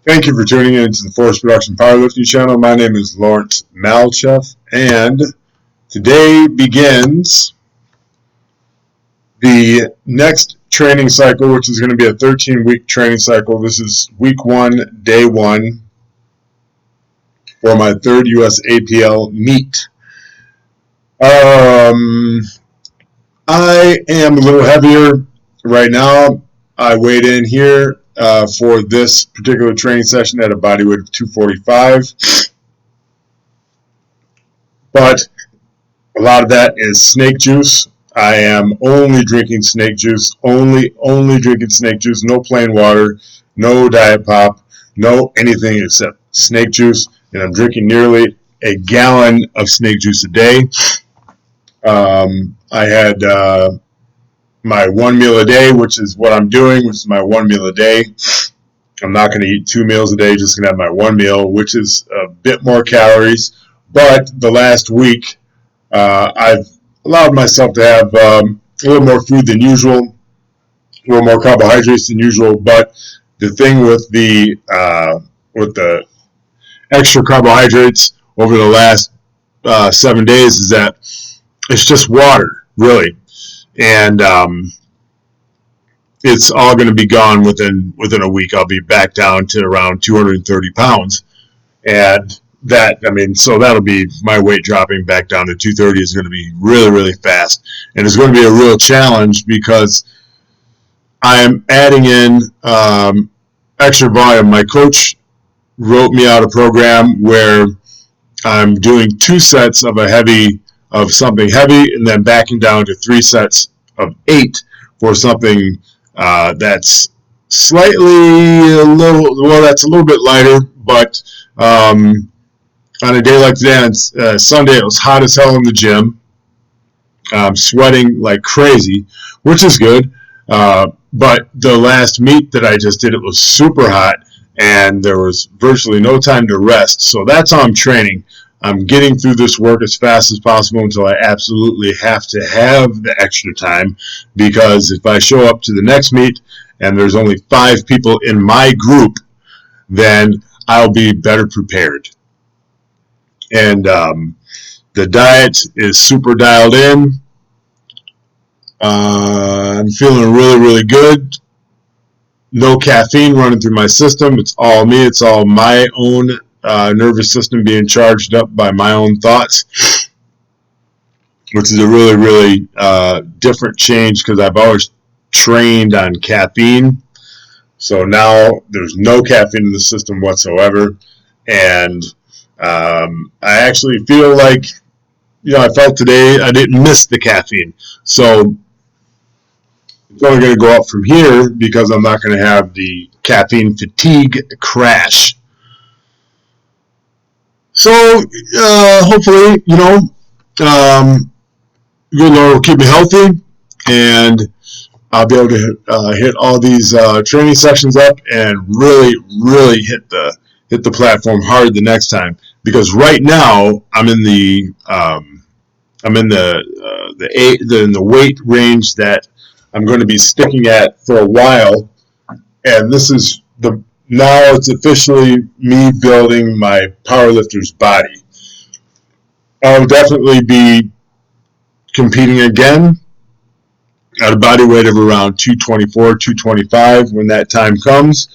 Thank you for tuning in to the Force Production Powerlifting channel. My name is Lawrence Malcheff, and today begins the next training cycle, which is going to be a 13-week training cycle. This is week 1, day 1 for my third US APL meet. I am a little heavier right now. I weighed in here for this particular training session at a body weight of 245. But a lot of that is snake juice. I am only drinking snake juice, only drinking snake juice, no plain water, no diet pop, no anything except snake juice. And I'm drinking nearly a gallon of snake juice a day. I had my one meal a day, which is what I'm doing, which is my one meal a day. I'm not going to eat 2 meals a day, just going to have my one meal, which is a bit more calories. But the last week, I've allowed myself to have a little more food than usual, a little more carbohydrates than usual. But the thing with the extra carbohydrates over the last 7 days is that it's just water, really, and it's all going to be gone within a week. I'll be back down to around 230 pounds, and so that'll be my weight dropping back down to 230 is going to be really, really fast. And it's going to be a real challenge because I am adding in extra volume. My coach wrote me out a program where I'm doing 2 sets of something heavy and then backing down to 3 sets of 8 for something that's that's a little bit lighter, but on a day like today, on Sunday, it was hot as hell in the gym. I'm sweating like crazy, which is good. But the last meet that I just did, it was super hot, and there was virtually no time to rest. So that's how I'm training. I'm getting through this work as fast as possible until I absolutely have to have the extra time, because if I show up to the next meet and there's only 5 people in my group, then I'll be better prepared. And the diet is super dialed in. I'm feeling really, really good. No caffeine running through my system. It's all me. It's all my own nervous system being charged up by my own thoughts, which is a really, really different change because I've always trained on caffeine. So now there's no caffeine in the system whatsoever. And I actually feel like, I felt today I didn't miss the caffeine. So it's only going to go up from here because I'm not going to have the caffeine fatigue crash. So hopefully, good Lord will keep me healthy, and I'll be able to hit all these training sessions up and really, really hit the platform hard the next time. Because right now I'm in the weight range that I'm going to be sticking at for a while, and this is now it's officially me building my powerlifter's body. I'll definitely be competing again at a body weight of around 224, 225 when that time comes.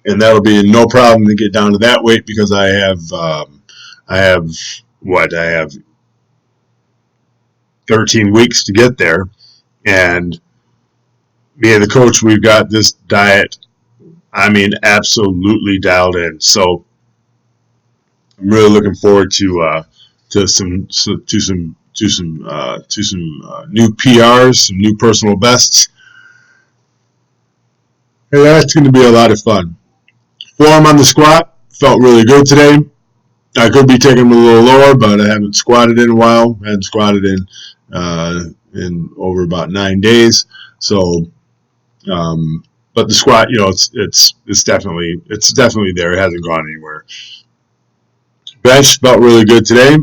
And that'll be no problem to get down to that weight because I have 13 weeks to get there. And me and the coach, we've got this diet, absolutely dialed in. So I'm really looking forward to some new PRs, some new personal bests. And that's going to be a lot of fun. Form on the squat felt really good today. I could be taking them a little lower, but I haven't squatted in a while. I haven't squatted in over about 9 days. So, but the squat, it's definitely there. It hasn't gone anywhere. Bench felt really good today.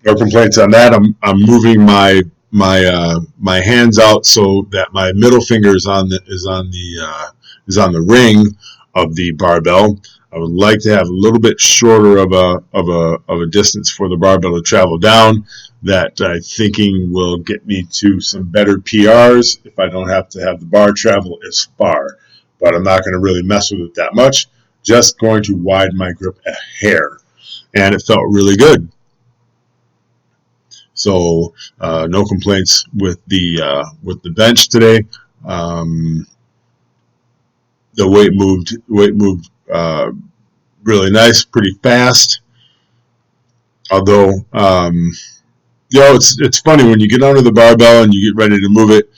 No complaints on that. I'm moving my my hands out so that my middle finger is on the ring of the barbell. I would like to have a little bit shorter of a distance for the barbell to travel down. That I'm thinking will get me to some better PRs if I don't have to have the bar travel as far. But I'm not going to really mess with it that much. Just going to widen my grip a hair, and it felt really good. So no complaints with the bench today. The weight moved really nice, pretty fast. Although it's funny when you get under the barbell and you get ready to move it.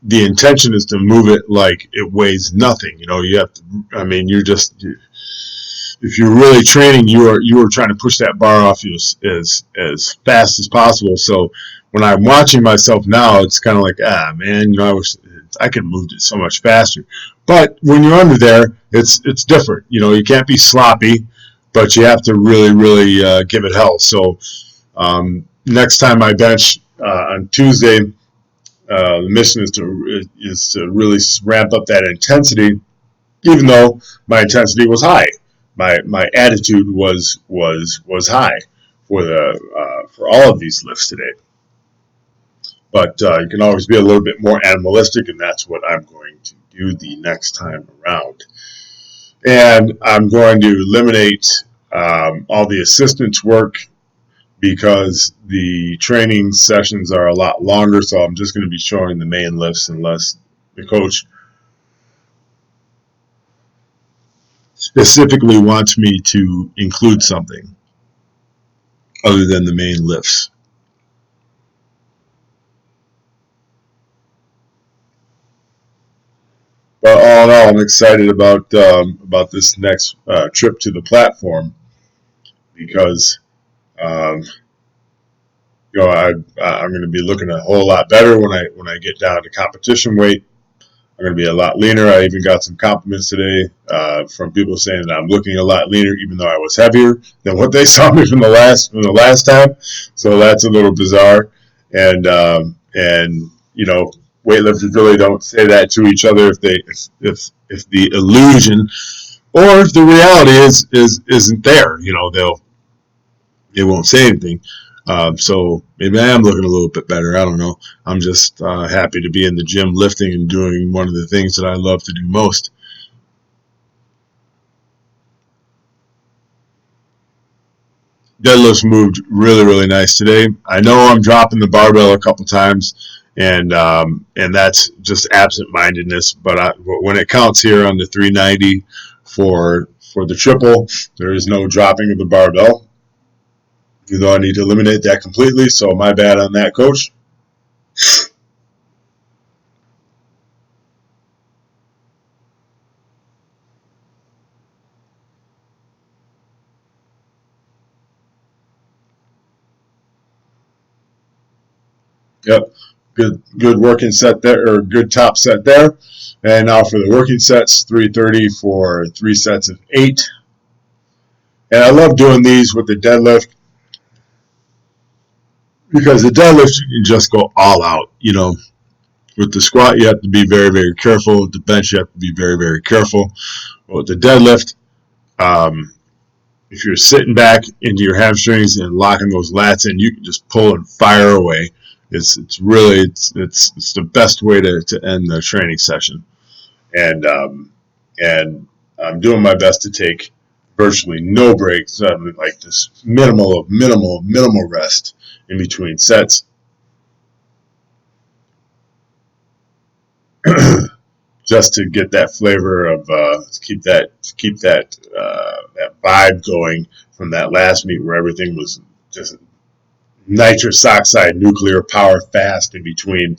The intention is to move it like it weighs nothing. You have to. I mean, if you're really training, you are trying to push that bar off you as fast as possible. So when I'm watching myself now, it's kind of like, man, I could have moved it so much faster. But when you're under there, it's different. You can't be sloppy, but you have to really give it hell. So next time I bench on Tuesday, the mission is to really ramp up that intensity, even though my intensity was high. My attitude was high for all of these lifts today. But you can always be a little bit more animalistic, and that's what I'm going to do the next time around. And I'm going to eliminate all the assistance work because the training sessions are a lot longer, so I'm just going to be showing the main lifts unless the coach specifically wants me to include something other than the main lifts. But all in all, I'm excited about this next trip to the platform because I'm going to be looking a whole lot better when I get down to competition weight. I'm going to be a lot leaner. I even got some compliments today from people saying that I'm looking a lot leaner, even though I was heavier than what they saw me from the last time. So that's a little bizarre. And weightlifters really don't say that to each other if the illusion or if the reality isn't there. They won't say anything. So maybe I am looking a little bit better. I don't know. I'm just happy to be in the gym lifting and doing one of the things that I love to do most. Deadlifts moved really nice today. I know I'm dropping the barbell a couple times, and that's just absent-mindedness. But when it counts here on the 390 for the triple, there is no dropping of the barbell. Even though I need to eliminate that completely, so my bad on that, coach. Yep, good working set there, or good top set there. And now for the working sets, 330 for 3 sets of 8. And I love doing these with the deadlift because the deadlift you can just go all out. With the squat you have to be very careful. With the bench you have to be very careful. But with the deadlift, if you're sitting back into your hamstrings and locking those lats in, you can just pull and fire away. It's the best way to end the training session. And I'm doing my best to take virtually no breaks, like this minimal rest in between sets. Just to get that flavor of keep that vibe going from that last meet where everything was just nitrous oxide nuclear power fast in between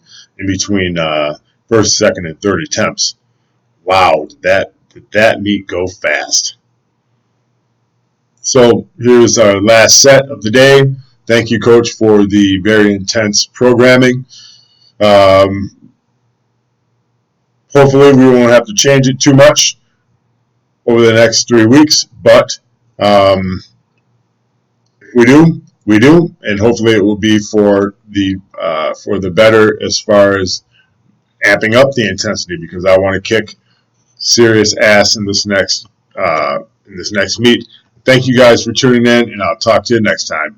first, second, and third attempts. Wow, did that meet go fast? So here's our last set of the day. Thank you, Coach, for the very intense programming. Hopefully we won't have to change it too much over the next 3 weeks, but if we do, we do, and hopefully it will be for the better as far as amping up the intensity, because I want to kick serious ass in this next meet. Thank you guys for tuning in, and I'll talk to you next time.